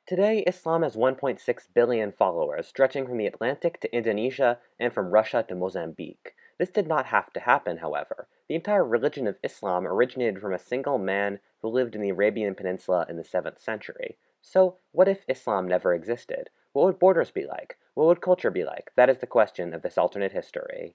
Today, Islam has 1.6 billion followers, stretching from the Atlantic to Indonesia and from Russia to Mozambique. This did not have to happen, however. The entire religion of Islam originated from a single man who lived in the Arabian Peninsula in the 7th century. So, what if Islam never existed? What would borders be like? What would culture be like? That is the question of this alternate history.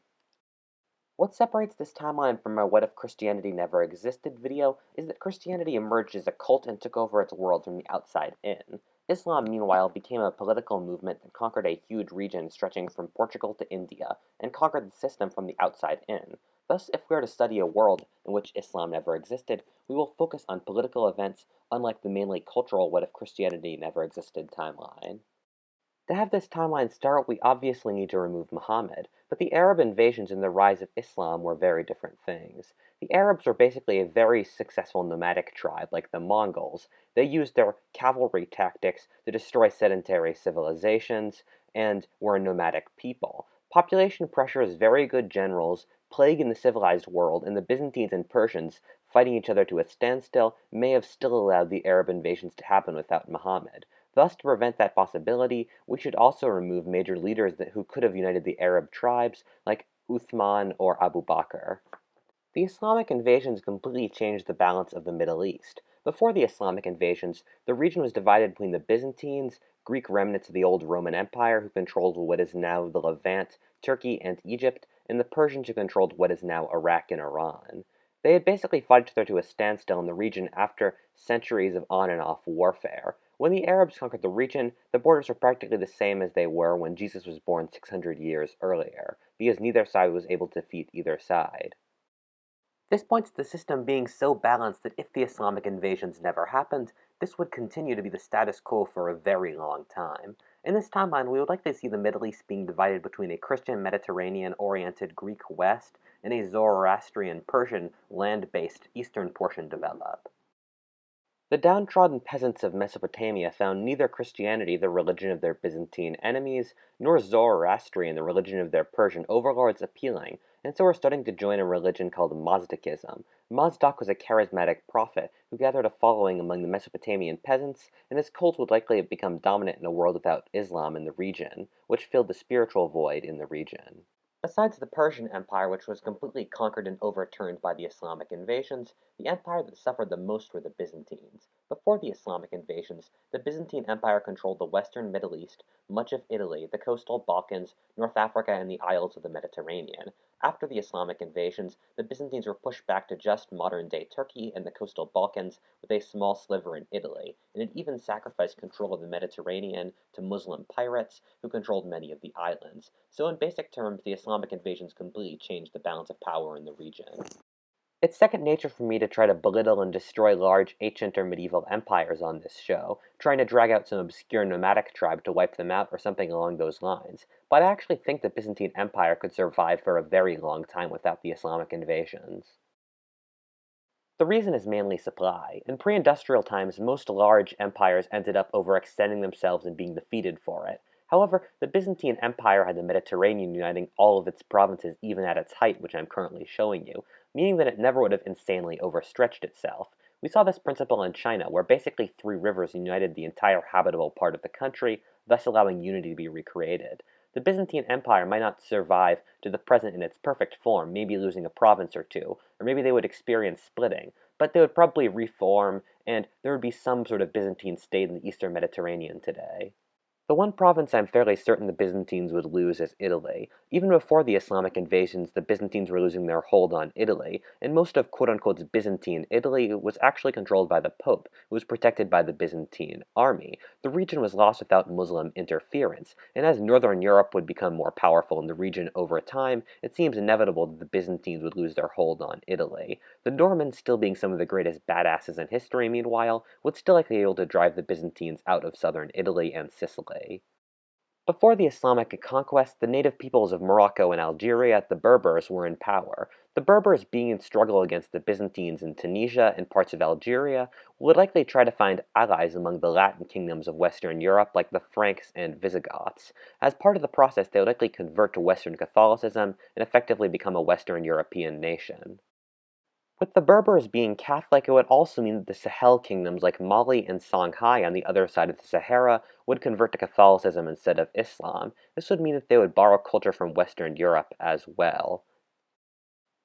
What separates this timeline from our What If Christianity Never Existed video is that Christianity emerged as a cult and took over its world from the outside in. Islam, meanwhile, became a political movement that conquered a huge region stretching from Portugal to India, and conquered the system from the outside in. Thus, if we are to study a world in which Islam never existed, we will focus on political events, unlike the mainly cultural What If Christianity Never Existed timeline. To have this timeline start, we obviously need to remove Muhammad, but the Arab invasions and the rise of Islam were very different things. The Arabs were basically a very successful nomadic tribe, like the Mongols. They used their cavalry tactics to destroy sedentary civilizations, and were a nomadic people. Population pressures, very good generals, plague in the civilized world, and the Byzantines and Persians fighting each other to a standstill may have still allowed the Arab invasions to happen without Muhammad. Thus, to prevent that possibility, we should also remove major leaders who could have united the Arab tribes, like Uthman or Abu Bakr. The Islamic invasions completely changed the balance of the Middle East. Before the Islamic invasions, the region was divided between the Byzantines, Greek remnants of the old Roman Empire who controlled what is now the Levant, Turkey, and Egypt, and the Persians who controlled what is now Iraq and Iran. They had basically fought each other to a standstill in the region after centuries of on and off warfare. When the Arabs conquered the region, the borders were practically the same as they were when Jesus was born 600 years earlier, because neither side was able to defeat either side. This points to the system being so balanced that if the Islamic invasions never happened, this would continue to be the status quo for a very long time. In this timeline, we would likely see the Middle East being divided between a Christian Mediterranean-oriented Greek West and a Zoroastrian Persian land-based eastern portion develop. The downtrodden peasants of Mesopotamia found neither Christianity, the religion of their Byzantine enemies, nor Zoroastrian, the religion of their Persian overlords, appealing, and so were starting to join a religion called Mazdakism. Mazdak was a charismatic prophet who gathered a following among the Mesopotamian peasants, and his cult would likely have become dominant in a world without Islam in the region, which filled the spiritual void in the region. Besides the Persian Empire, which was completely conquered and overturned by the Islamic invasions, the empire that suffered the most were the Byzantines. Before the Islamic invasions, the Byzantine Empire controlled the western Middle East, much of Italy, the coastal Balkans, North Africa, and the isles of the Mediterranean. After the Islamic invasions, the Byzantines were pushed back to just modern-day Turkey and the coastal Balkans, with a small sliver in Italy, and it even sacrificed control of the Mediterranean to Muslim pirates, who controlled many of the islands. So in basic terms, the Islamic invasions completely changed the balance of power in the region. It's second nature for me to try to belittle and destroy large ancient or medieval empires on this show, trying to drag out some obscure nomadic tribe to wipe them out or something along those lines, but I actually think the Byzantine Empire could survive for a very long time without the Islamic invasions. The reason is mainly supply. In pre-industrial times, most large empires ended up overextending themselves and being defeated for it. However, the Byzantine Empire had the Mediterranean uniting all of its provinces even at its height, which I'm currently showing you, meaning that it never would have insanely overstretched itself. We saw this principle in China, where basically three rivers united the entire habitable part of the country, thus allowing unity to be recreated. The Byzantine Empire might not survive to the present in its perfect form, maybe losing a province or two, or maybe they would experience splitting, but they would probably reform, and there would be some sort of Byzantine state in the eastern Mediterranean today. The one province I'm fairly certain the Byzantines would lose is Italy. Even before the Islamic invasions, the Byzantines were losing their hold on Italy, and most of quote-unquote Byzantine Italy was actually controlled by the Pope, who was protected by the Byzantine army. The region was lost without Muslim interference, and as Northern Europe would become more powerful in the region over time, it seems inevitable that the Byzantines would lose their hold on Italy. The Normans, still being some of the greatest badasses in history, meanwhile, would still likely be able to drive the Byzantines out of southern Italy and Sicily. Before the Islamic conquest, the native peoples of Morocco and Algeria, the Berbers, were in power. The Berbers, being in struggle against the Byzantines in Tunisia and parts of Algeria, would likely try to find allies among the Latin kingdoms of Western Europe like the Franks and Visigoths. As part of the process, they would likely convert to Western Catholicism and effectively become a Western European nation. With the Berbers being Catholic, it would also mean that the Sahel kingdoms like Mali and Songhai on the other side of the Sahara would convert to Catholicism instead of Islam. This would mean that they would borrow culture from Western Europe as well.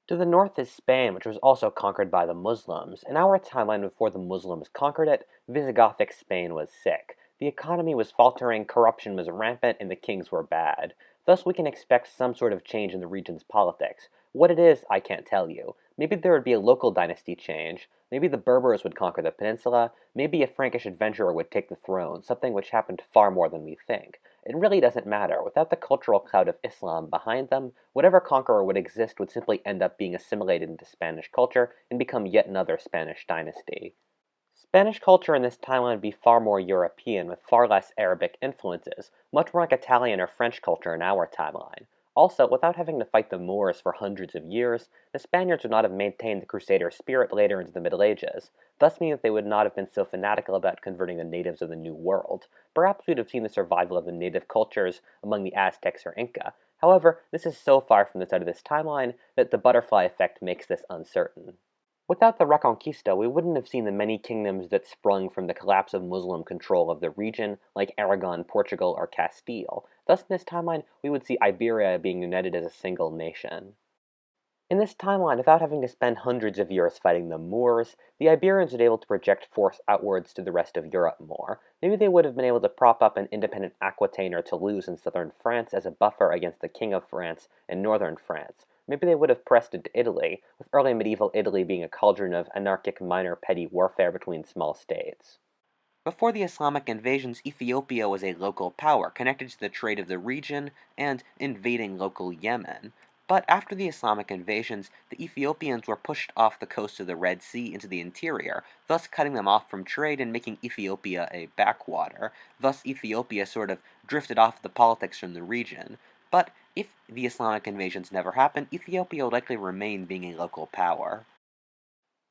To the north is Spain, which was also conquered by the Muslims. In our timeline before the Muslims conquered it, Visigothic Spain was sick. The economy was faltering, corruption was rampant, and the kings were bad. Thus, we can expect some sort of change in the region's politics. What it is, I can't tell you. Maybe there would be a local dynasty change. Maybe the Berbers would conquer the peninsula. Maybe a Frankish adventurer would take the throne, something which happened far more than we think. It really doesn't matter. Without the cultural cloud of Islam behind them, whatever conqueror would exist would simply end up being assimilated into Spanish culture and become yet another Spanish dynasty. Spanish culture in this timeline would be far more European, with far less Arabic influences, much more like Italian or French culture in our timeline. Also, without having to fight the Moors for hundreds of years, the Spaniards would not have maintained the Crusader spirit later into the Middle Ages, thus meaning that they would not have been so fanatical about converting the natives of the New World. Perhaps we'd have seen the survival of the native cultures among the Aztecs or Inca. However, this is so far from the side of this timeline that the butterfly effect makes this uncertain. Without the Reconquista, we wouldn't have seen the many kingdoms that sprung from the collapse of Muslim control of the region, like Aragon, Portugal, or Castile. Thus, in this timeline, we would see Iberia being united as a single nation. In this timeline, without having to spend hundreds of years fighting the Moors, the Iberians were able to project force outwards to the rest of Europe more. Maybe they would have been able to prop up an independent Aquitaine or Toulouse in southern France as a buffer against the King of France in northern France. Maybe they would have pressed into Italy, with early medieval Italy being a cauldron of anarchic minor petty warfare between small states. Before the Islamic invasions, Ethiopia was a local power, connected to the trade of the region and invading local Yemen. But after the Islamic invasions, the Ethiopians were pushed off the coast of the Red Sea into the interior, thus cutting them off from trade and making Ethiopia a backwater. Thus, Ethiopia sort of drifted off the politics from the region. But if the Islamic invasions never happened, Ethiopia would likely remain being a local power.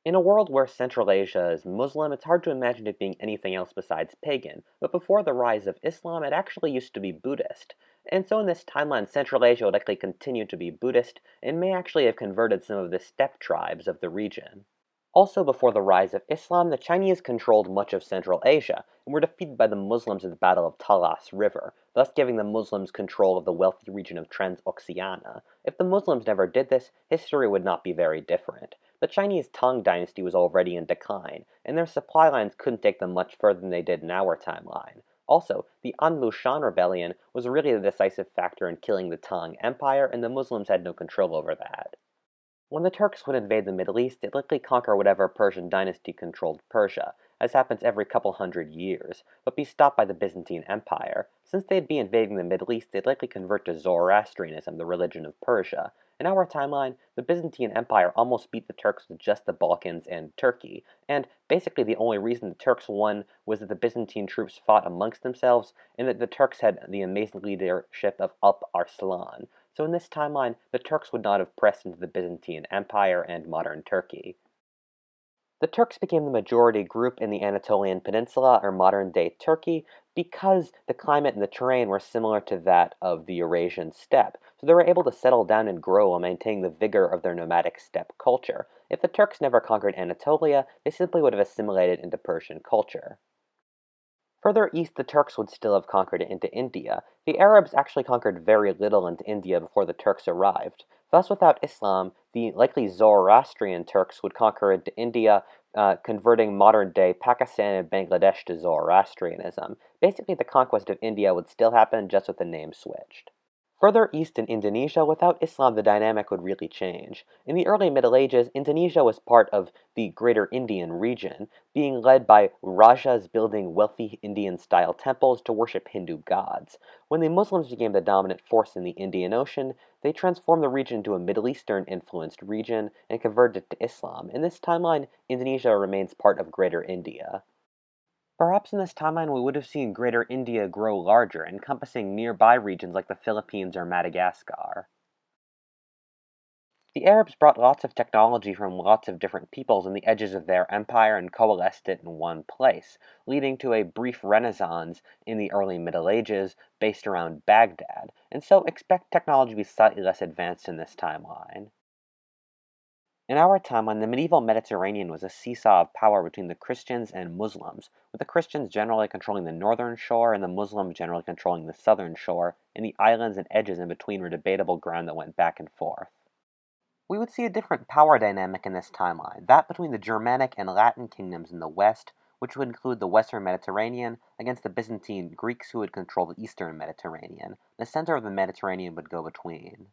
In a world where Central Asia is Muslim, it's hard to imagine it being anything else besides pagan, but before the rise of Islam, it actually used to be Buddhist. And so in this timeline, Central Asia would likely continue to be Buddhist, and may actually have converted some of the steppe tribes of the region. Also, before the rise of Islam, the Chinese controlled much of Central Asia, and were defeated by the Muslims at the Battle of Talas River, thus giving the Muslims control of the wealthy region of Transoxiana. If the Muslims never did this, history would not be very different. The Chinese Tang dynasty was already in decline, and their supply lines couldn't take them much further than they did in our timeline. Also, the Anlu Shan rebellion was really the decisive factor in killing the Tang Empire, and the Muslims had no control over that. When the Turks would invade the Middle East, they'd likely conquer whatever Persian dynasty controlled Persia, as happens every couple hundred years, but be stopped by the Byzantine Empire. Since they'd be invading the Middle East, they'd likely convert to Zoroastrianism, the religion of Persia. In our timeline, the Byzantine Empire almost beat the Turks with just the Balkans and Turkey, and basically the only reason the Turks won was that the Byzantine troops fought amongst themselves, and that the Turks had the amazing leadership of Alp Arslan. So in this timeline, the Turks would not have pressed into the Byzantine Empire and modern Turkey. The Turks became the majority group in the Anatolian Peninsula, or modern-day Turkey, because the climate and the terrain were similar to that of the Eurasian steppe, so they were able to settle down and grow while maintaining the vigor of their nomadic steppe culture. If the Turks never conquered Anatolia, they simply would have assimilated into Persian culture. Further east, the Turks would still have conquered into India. The Arabs actually conquered very little into India before the Turks arrived. Thus, without Islam, the likely Zoroastrian Turks would conquer into India, converting modern-day Pakistan and Bangladesh to Zoroastrianism. Basically, the conquest of India would still happen, just with the name switched. Further east in Indonesia, without Islam, the dynamic would really change. In the early Middle Ages, Indonesia was part of the Greater Indian region, being led by Rajas building wealthy Indian-style temples to worship Hindu gods. When the Muslims became the dominant force in the Indian Ocean, they transformed the region into a Middle Eastern-influenced region and converted it to Islam. In this timeline, Indonesia remains part of Greater India. Perhaps in this timeline we would have seen Greater India grow larger, encompassing nearby regions like the Philippines or Madagascar. The Arabs brought lots of technology from lots of different peoples on the edges of their empire and coalesced it in one place, leading to a brief renaissance in the early Middle Ages based around Baghdad, and so expect technology to be slightly less advanced in this timeline. In our timeline, the medieval Mediterranean was a seesaw of power between the Christians and Muslims, with the Christians generally controlling the northern shore and the Muslims generally controlling the southern shore, and the islands and edges in between were debatable ground that went back and forth. We would see a different power dynamic in this timeline, that between the Germanic and Latin kingdoms in the west, which would include the western Mediterranean, against the Byzantine Greeks who would control the eastern Mediterranean. The center of the Mediterranean would go between.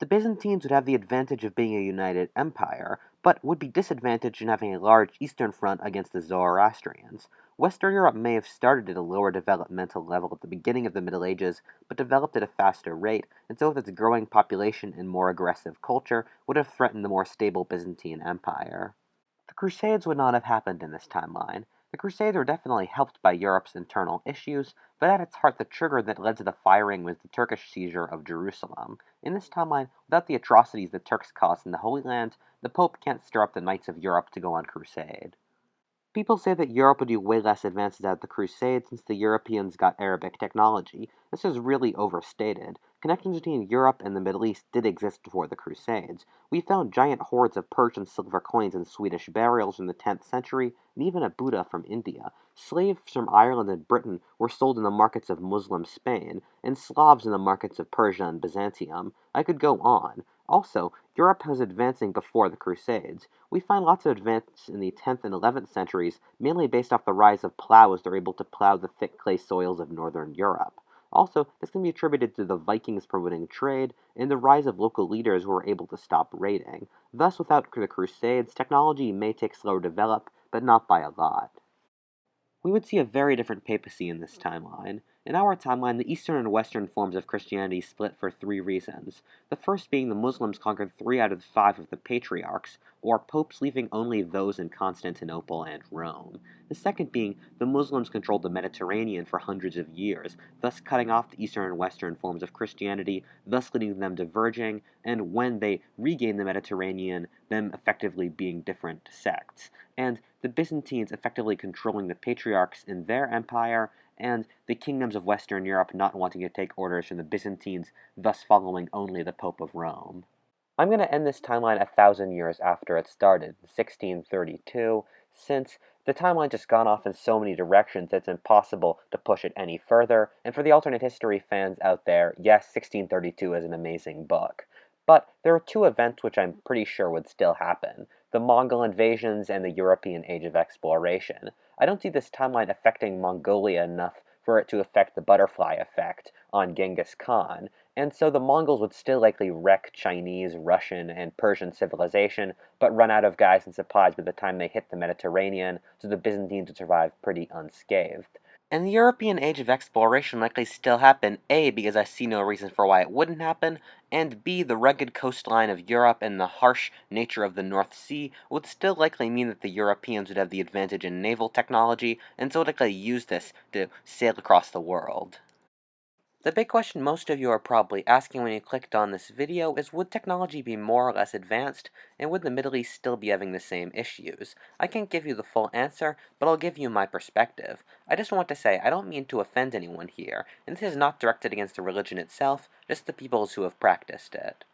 The Byzantines would have the advantage of being a united empire, but would be disadvantaged in having a large eastern front against the Zoroastrians. Western Europe may have started at a lower developmental level at the beginning of the Middle Ages, but developed at a faster rate, and so with its growing population and more aggressive culture, would have threatened the more stable Byzantine Empire. The Crusades would not have happened in this timeline. The Crusades were definitely helped by Europe's internal issues, but at its heart, the trigger that led to the firing was the Turkish seizure of Jerusalem. In this timeline, without the atrocities the Turks caused in the Holy Land, the Pope can't stir up the Knights of Europe to go on crusade. People say that Europe would be way less advanced without the Crusades since the Europeans got Arabic technology. This is really overstated. Connections between Europe and the Middle East did exist before the Crusades. We found giant hoards of Persian silver coins in Swedish burials in the 10th century, and even a Buddha from India. Slaves from Ireland and Britain were sold in the markets of Muslim Spain, and Slavs in the markets of Persia and Byzantium. I could go on. Also, Europe was advancing before the Crusades. We find lots of advance in the 10th and 11th centuries, mainly based off the rise of plows that were able to plow the thick clay soils of northern Europe. Also, this can be attributed to the Vikings promoting trade and the rise of local leaders who were able to stop raiding. Thus, without the Crusades, technology may take slower to develop, but not by a lot. We would see a very different papacy in this timeline. In our timeline, the eastern and western forms of Christianity split for three reasons. The first being the Muslims conquered 3 out of 5 of the patriarchs, or popes leaving only those in Constantinople and Rome. The second being the Muslims controlled the Mediterranean for hundreds of years, thus cutting off the eastern and western forms of Christianity, thus leading them diverging, and when they regained the Mediterranean, them effectively being different sects. And the Byzantines effectively controlling the patriarchs in their empire, and the kingdoms of Western Europe not wanting to take orders from the Byzantines, thus following only the Pope of Rome. I'm going to end this timeline 1,000 years after it started, 1632, since the timeline just gone off in so many directions it's impossible to push it any further, and for the alternate history fans out there, yes, 1632 is an amazing book. But there are two events which I'm pretty sure would still happen: the Mongol invasions and the European Age of Exploration. I don't see this timeline affecting Mongolia enough for it to affect the butterfly effect on Genghis Khan, and so the Mongols would still likely wreck Chinese, Russian, and Persian civilization, but run out of guys and supplies by the time they hit the Mediterranean, so the Byzantines would survive pretty unscathed. And the European Age of Exploration likely still happen, A, because I see no reason for why it wouldn't happen, and B, the rugged coastline of Europe and the harsh nature of the North Sea would still likely mean that the Europeans would have the advantage in naval technology, and so would likely use this to sail across the world. The big question most of you are probably asking when you clicked on this video is, would technology be more or less advanced, and would the Middle East still be having the same issues? I can't give you the full answer, but I'll give you my perspective. I just want to say I don't mean to offend anyone here, and this is not directed against the religion itself, just the peoples who have practiced it.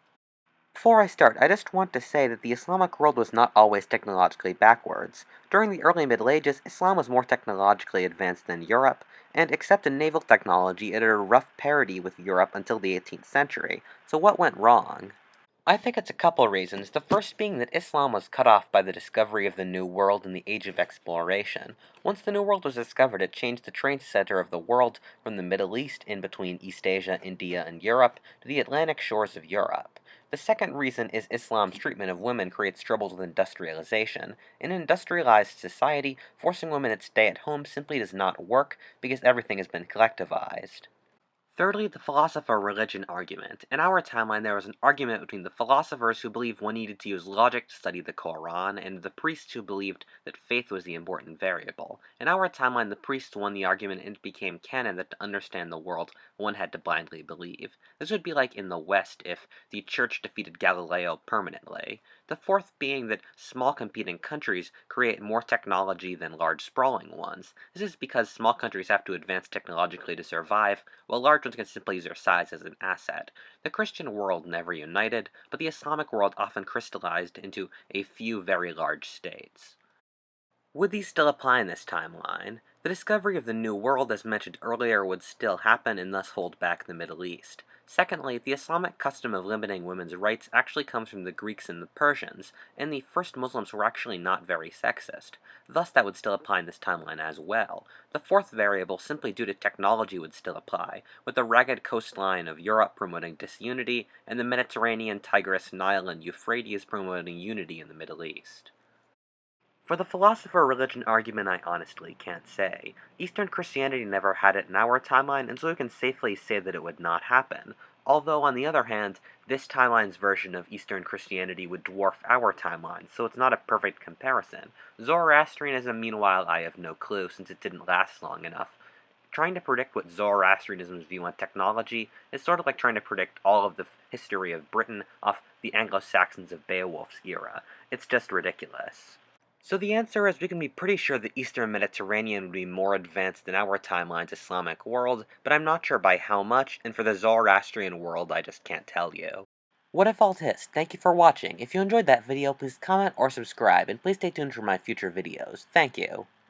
Before I start, I just want to say that the Islamic world was not always technologically backwards. During the early Middle Ages, Islam was more technologically advanced than Europe, and except in naval technology, it had a rough parity with Europe until the 18th century. So what went wrong? I think it's a couple reasons, the first being that Islam was cut off by the discovery of the New World in the Age of Exploration. Once the New World was discovered, it changed the trade center of the world from the Middle East in between East Asia, India, and Europe to the Atlantic shores of Europe. The second reason is Islam's treatment of women creates troubles with industrialization. In an industrialized society, forcing women to stay at home simply does not work because everything has been collectivized. Thirdly, the philosopher-religion argument. In our timeline, there was an argument between the philosophers who believed one needed to use logic to study the Quran, and the priests who believed that faith was the important variable. In our timeline, the priests won the argument, and it became canon that to understand the world, one had to blindly believe. This would be like in the West if the Church defeated Galileo permanently. The fourth being that small competing countries create more technology than large sprawling ones. This is because small countries have to advance technologically to survive, while large ones can simply use their size as an asset. The Christian world never united, but the Islamic world often crystallized into a few very large states. Would these still apply in this timeline? The discovery of the New World, as mentioned earlier, would still happen and thus hold back the Middle East. Secondly, the Islamic custom of limiting women's rights actually comes from the Greeks and the Persians, and the first Muslims were actually not very sexist. Thus, that would still apply in this timeline as well. The fourth variable, simply due to technology, would still apply, with the ragged coastline of Europe promoting disunity, and the Mediterranean, Tigris, Nile, and Euphrates promoting unity in the Middle East. For the philosopher-religion argument, I honestly can't say. Eastern Christianity never had it in our timeline, and so we can safely say that it would not happen. Although, on the other hand, this timeline's version of Eastern Christianity would dwarf our timeline, so it's not a perfect comparison. Zoroastrianism, meanwhile, I have no clue, since it didn't last long enough. Trying to predict what Zoroastrianism's view on technology is sort of like trying to predict all of the history of Britain off the Anglo-Saxons of Beowulf's era. It's just ridiculous. So the answer is we can be pretty sure the Eastern Mediterranean would be more advanced than our timeline's Islamic world, but I'm not sure by how much, and for the Zoroastrian world, I just can't tell you. What if Altis? Thank you for watching. If you enjoyed that video, please comment or subscribe, and please stay tuned for my future videos. Thank you.